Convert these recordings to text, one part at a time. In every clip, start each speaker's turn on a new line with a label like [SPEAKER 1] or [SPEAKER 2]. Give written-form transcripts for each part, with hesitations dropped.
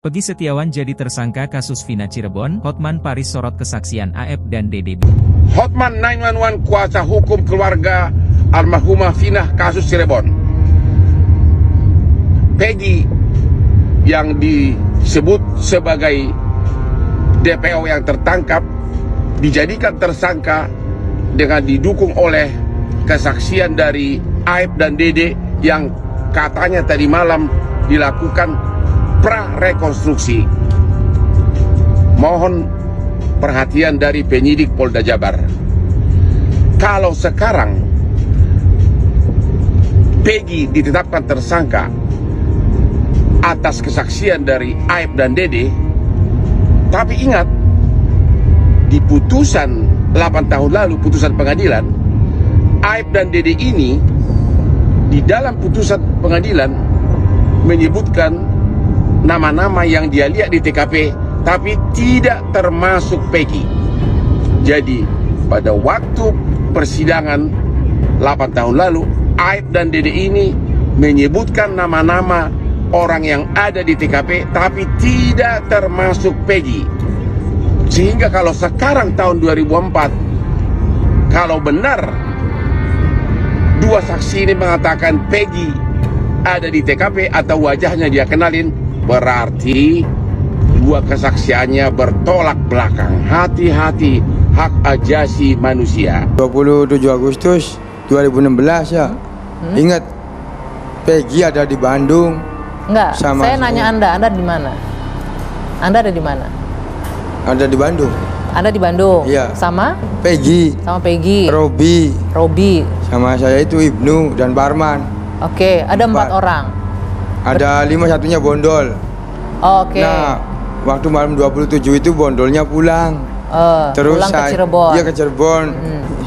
[SPEAKER 1] Peggy Setiawan jadi tersangka kasus Vina Cirebon, Hotman Paris sorot kesaksian AF dan Dede.
[SPEAKER 2] Hotman 911 kuasa hukum keluarga almarhumah Vina kasus Cirebon. Peggy yang disebut sebagai DPO yang tertangkap dijadikan tersangka dengan didukung oleh kesaksian dari AF dan Dede yang katanya tadi malam dilakukan pra-rekonstruksi. Mohon perhatian dari penyidik Polda Jabar. Kalau sekarang Peggy ditetapkan tersangka atas kesaksian dari Aib dan Dede, tapi ingat, di putusan 8 tahun lalu, putusan pengadilan, Aib dan Dede ini di dalam putusan pengadilan menyebutkan nama-nama yang dia lihat di TKP, tapi tidak termasuk Peggy. Jadi pada waktu persidangan 8 tahun lalu, Aib dan Dede ini menyebutkan nama-nama orang yang ada di TKP, tapi tidak termasuk Peggy. Sehingga kalau sekarang tahun 2004, kalau benar dua saksi ini mengatakan Peggy ada di TKP atau wajahnya dia kenalin, berarti dua kesaksiannya bertolak belakang. Hati-hati, hak ajasi manusia.
[SPEAKER 3] 27 Agustus 2016 ya. Ingat, Peggy ada di Bandung.
[SPEAKER 4] Enggak, saya nanya Anda di mana? Anda ada di mana?
[SPEAKER 3] Ada di Bandung.
[SPEAKER 4] Anda di Bandung?
[SPEAKER 3] Iya.
[SPEAKER 4] Sama?
[SPEAKER 3] Peggy.
[SPEAKER 4] Sama Peggy.
[SPEAKER 3] Robi. Sama saya itu Ibnu dan Parman.
[SPEAKER 4] Oke, ada 4 orang.
[SPEAKER 3] Ada 5, satunya bondol.
[SPEAKER 4] Oke.
[SPEAKER 3] Nah, waktu malam 27 itu bondolnya pulang. Terus
[SPEAKER 4] pulang ke Cirebon.
[SPEAKER 3] Iya, ke Cirebon.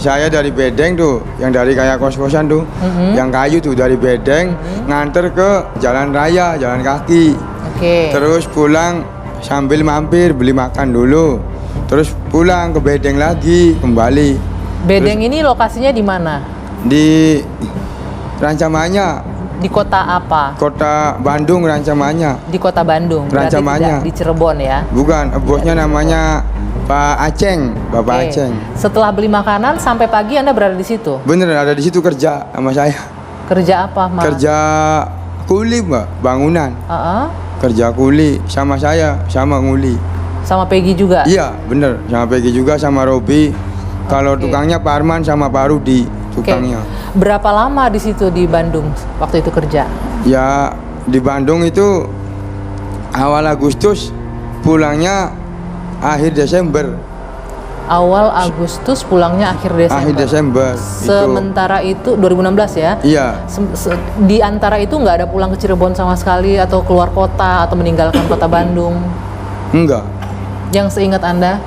[SPEAKER 3] Saya dari Bedeng tuh, yang dari kayak kos-kosan tuh, yang kayu tuh dari Bedeng nganter ke jalan raya, jalan kaki.
[SPEAKER 4] Oke.
[SPEAKER 3] Terus pulang sambil mampir beli makan dulu. Terus pulang ke Bedeng lagi, kembali.
[SPEAKER 4] Bedeng ini lokasinya di mana?
[SPEAKER 3] Di Rancamannya.
[SPEAKER 4] Di kota apa?
[SPEAKER 3] Kota Bandung, Rancamannya.
[SPEAKER 4] Di kota Bandung. Berarti
[SPEAKER 3] Rancamannya.
[SPEAKER 4] tidak di Cirebon ya?
[SPEAKER 3] Bukan, bosnya namanya Pak Aceng, Bapak Aceng.
[SPEAKER 4] Setelah beli makanan sampai pagi Anda berada di situ?
[SPEAKER 3] Bener, ada di situ kerja sama saya.
[SPEAKER 4] Kerja apa, Mas?
[SPEAKER 3] Kerja kuli, Mbak, bangunan. Kerja kuli sama saya, sama nguli.
[SPEAKER 4] Sama Peggy juga?
[SPEAKER 3] Iya, bener, sama Peggy juga, sama Robi. Kalau tukangnya Pak Arman sama Pak Rudi, tukangnya.
[SPEAKER 4] Berapa lama di situ di Bandung waktu itu kerja?
[SPEAKER 3] Ya, di Bandung itu awal Agustus, pulangnya akhir Desember.
[SPEAKER 4] Awal Agustus, pulangnya akhir Desember.
[SPEAKER 3] Akhir Desember.
[SPEAKER 4] Sementara itu 2016 ya?
[SPEAKER 3] Iya.
[SPEAKER 4] Di antara itu nggak ada pulang ke Cirebon sama sekali atau keluar kota atau meninggalkan kota Bandung?
[SPEAKER 3] Enggak.
[SPEAKER 4] Yang seingat Anda?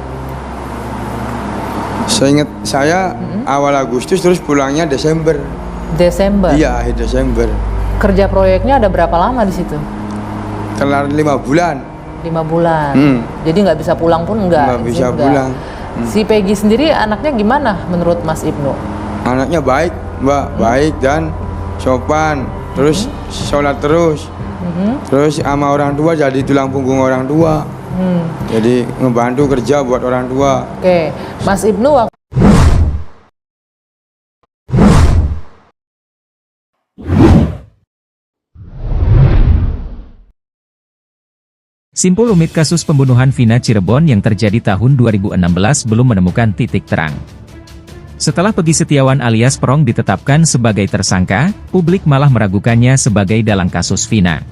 [SPEAKER 3] Seingat saya awal Agustus terus pulangnya Desember.
[SPEAKER 4] Desember?
[SPEAKER 3] Iya, akhir Desember.
[SPEAKER 4] Kerja proyeknya ada berapa lama di situ?
[SPEAKER 3] Kelar 5 bulan.
[SPEAKER 4] 5 bulan. Jadi nggak bisa pulang pun
[SPEAKER 3] nggak bisa pulang.
[SPEAKER 4] Si Peggy sendiri anaknya gimana menurut Mas Ibnu?
[SPEAKER 3] Anaknya baik, Mbak, baik dan sopan. Terus sholat terus. Terus sama orang tua jadi tulang punggung orang tua. Jadi ngebantu kerja buat orang tua.
[SPEAKER 4] Oke, Mas Ibnu
[SPEAKER 1] Simpul rumit kasus pembunuhan Vina Cirebon yang terjadi tahun 2016 belum menemukan titik terang. Setelah Peggy Setiawan alias Perong ditetapkan sebagai tersangka, publik malah meragukannya sebagai dalang kasus Vina.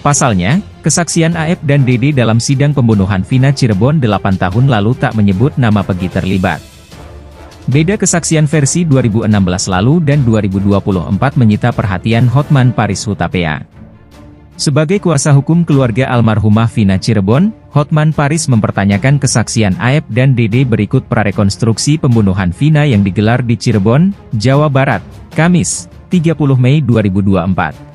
[SPEAKER 1] Pasalnya, kesaksian AF dan Dede dalam sidang pembunuhan Vina Cirebon 8 tahun lalu tak menyebut nama Peggy terlibat. Beda kesaksian versi 2016 lalu dan 2024 menyita perhatian Hotman Paris Hutapea. Sebagai kuasa hukum keluarga almarhumah Vina Cirebon, Hotman Paris mempertanyakan kesaksian AF dan Dede berikut prarekonstruksi pembunuhan Vina yang digelar di Cirebon, Jawa Barat, Kamis, 30 Mei 2024.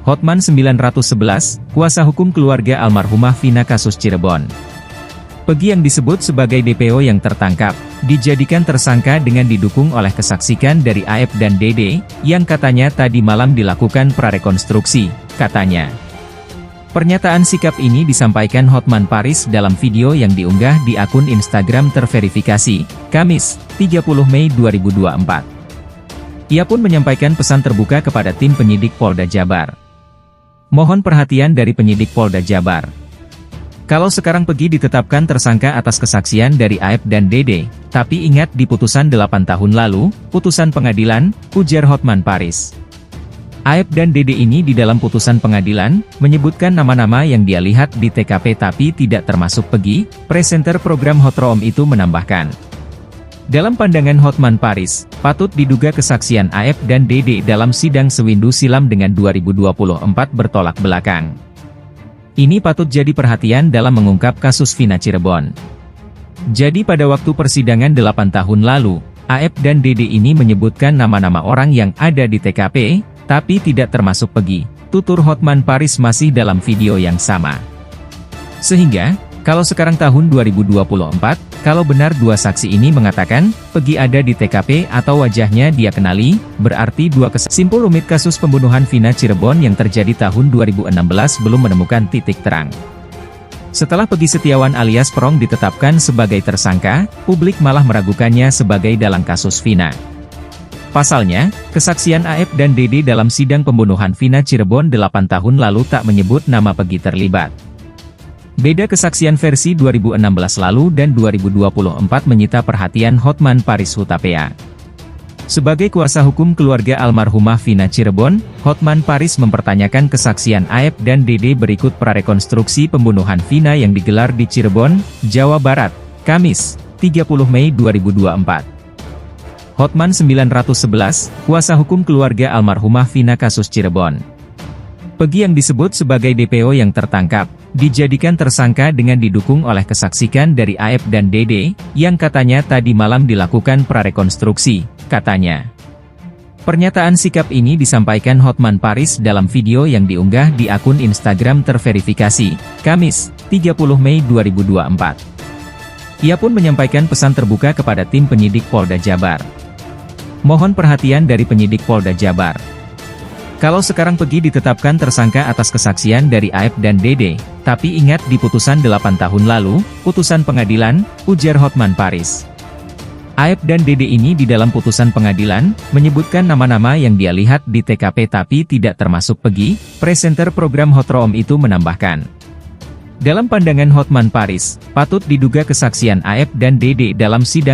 [SPEAKER 1] Hotman 911, kuasa hukum keluarga almarhumah Vina kasus Cirebon. Peggy yang disebut sebagai DPO yang tertangkap, dijadikan tersangka dengan didukung oleh kesaksian dari AF dan Dede, yang katanya tadi malam dilakukan prarekonstruksi, katanya. Pernyataan sikap ini disampaikan Hotman Paris dalam video yang diunggah di akun Instagram terverifikasi, Kamis, 30 Mei 2024. Ia pun menyampaikan pesan terbuka kepada tim penyidik Polda Jabar. Mohon perhatian dari penyidik Polda Jabar. Kalau sekarang Pegi ditetapkan tersangka atas kesaksian dari Aep dan Dede, tapi ingat di putusan 8 tahun lalu, putusan pengadilan, ujar Hotman Paris. Aep dan Dede ini di dalam putusan pengadilan, menyebutkan nama-nama yang dia lihat di TKP tapi tidak termasuk Pegi, presenter program Hotroom itu menambahkan. Dalam pandangan Hotman Paris, patut diduga kesaksian Aep dan Dede dalam sidang sewindu silam dengan 2024 bertolak belakang. Ini patut jadi perhatian dalam mengungkap kasus Vina Cirebon. Jadi pada waktu persidangan 8 tahun lalu, Aep dan Dede ini menyebutkan nama-nama orang yang ada di TKP, tapi tidak termasuk Pegi, tutur Hotman Paris masih dalam video yang sama. Sehingga, kalau sekarang tahun 2024, kalau benar dua saksi ini mengatakan, Pegi ada di TKP atau wajahnya dia kenali, berarti dua simpul rumit kasus pembunuhan Vina Cirebon yang terjadi tahun 2016 belum menemukan titik terang. Setelah Pegi Setiawan alias Perong ditetapkan sebagai tersangka, publik malah meragukannya sebagai dalang kasus Vina. Pasalnya, kesaksian Aep dan Dede dalam sidang pembunuhan Vina Cirebon 8 tahun lalu tak menyebut nama Pegi terlibat. Beda kesaksian versi 2016 lalu dan 2024 menyita perhatian Hotman Paris Hutapea. Sebagai kuasa hukum keluarga almarhumah Vina Cirebon, Hotman Paris mempertanyakan kesaksian Aep dan Dede berikut prarekonstruksi pembunuhan Vina yang digelar di Cirebon, Jawa Barat, Kamis, 30 Mei 2024. Hotman 911, kuasa hukum keluarga almarhumah Vina kasus Cirebon. Pegi yang disebut sebagai DPO yang tertangkap, dijadikan tersangka dengan didukung oleh kesaksian dari Aep dan Dede, yang katanya tadi malam dilakukan prarekonstruksi, katanya. Pernyataan sikap ini disampaikan Hotman Paris dalam video yang diunggah di akun Instagram terverifikasi, Kamis, 30 Mei 2024. Ia pun menyampaikan pesan terbuka kepada tim penyidik Polda Jabar. Mohon perhatian dari penyidik Polda Jabar. Kalau sekarang Pegi ditetapkan tersangka atas kesaksian dari Aep dan Dede, tapi ingat di putusan 8 tahun lalu, putusan pengadilan, ujar Hotman Paris. Aep dan Dede ini di dalam putusan pengadilan, menyebutkan nama-nama yang dia lihat di TKP tapi tidak termasuk Pegi, presenter program Hotroom itu menambahkan. Dalam pandangan Hotman Paris, patut diduga kesaksian Aep dan Dede dalam sidang